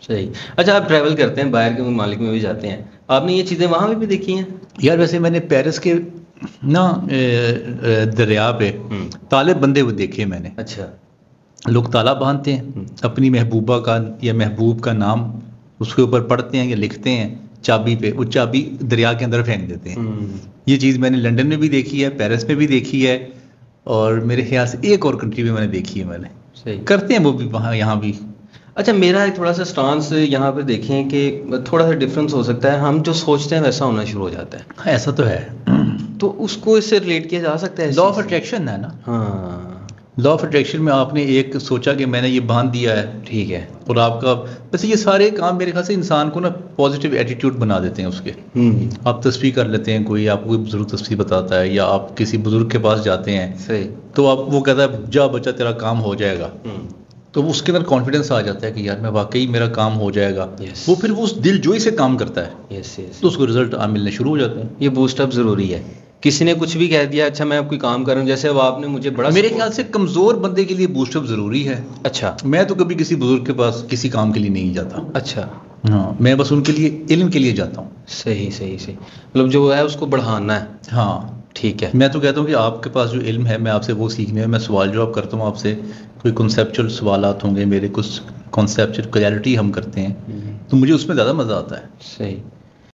सही। अच्छा, आप ट्रैवल करते हैं, बाहर के ममालिक में भी जाते हैं, आपने ये चीज़ें वहाँ पे भी देखी हैं? यार वैसे मैंने पेरिस के ना दरिया पे ताले बंधे हुए देखे मैंने। अच्छा। लोग ताला बांधते हैं, अपनी महबूबा का या महबूब का नाम उसके ऊपर पढ़ते हैं या लिखते हैं चाबी पे, वो चाबी दरिया के अंदर फेंक देते हैं। ये चीज़ मैंने लंदन में भी देखी है, पेरिस में भी देखी है, और मेरे ख्याल से एक और कंट्री में मैंने देखी है मैंने। सही। करते हैं वो भी वहाँ, यहाँ भी। अच्छा, मेरा एक थोड़ा सा स्टांस यहाँ पे देखें कि थोड़ा सा डिफरेंस हो सकता है, हम जो सोचते हैं वैसा होना शुरू हो जाता है। हाँ, ऐसा तो है। तो उसको इससे रिलेट किया जा सकता है? लॉ ऑफ अट्रैक्शन है ना। हाँ, लॉ ऑफ अट्रैक्शन में आपने एक सोचा कि मैंने ये बांध दिया है, ठीक है, और आपका वैसे ये सारे काम मेरे ख्याल से इंसान को ना पॉजिटिव एटीट्यूड बना देते हैं उसके। आप तस्वीर कर लेते हैं, कोई आपको कोई बुजुर्ग तस्वीर बताता है, या आप किसी बुजुर्ग के पास जाते हैं, सही, तो आप वो कहता है जा बच्चा तेरा काम हो जाएगा, तो उसके अंदर कॉन्फिडेंस आ जाता है कि यार मैं वाकई मेरा काम हो जाएगा। वो फिर वो उस दिल जोई से काम करता है, तो उसको रिजल्ट मिलने शुरू हो जाते हैं। ये बूस्टअप ज़रूरी है। किसी ने कुछ भी कह दिया, अच्छा मैं कोई काम कर रहा हूँ, जैसे अब आपने मुझे बड़ा, मेरे ख्याल से कमज़ोर बंदे के लिए बूस्टअप ज़रूरी है। अच्छा। मैं तो कभी किसी बुजुर्ग के पास किसी काम के लिए नहीं जाता। अच्छा। हाँ, मैं बस उनके लिए इल्म के लिए जाता हूँ। सही सही सही, मतलब जो है उसको बढ़ाना है। हाँ ठीक है। मैं तो कहता हूँ कि आपके पास जो इल्म है, मैं आपसे वो सीखने में, मैं सवाल जवाब करता हूँ आपसे, कोई कॉन्सेप्चुअल सवालात होंगे मेरे, कुछ कॉन्सेप्चुअल क्लैरिटी हम करते हैं, तो मुझे उसमें ज़्यादा मज़ा आता है। सही।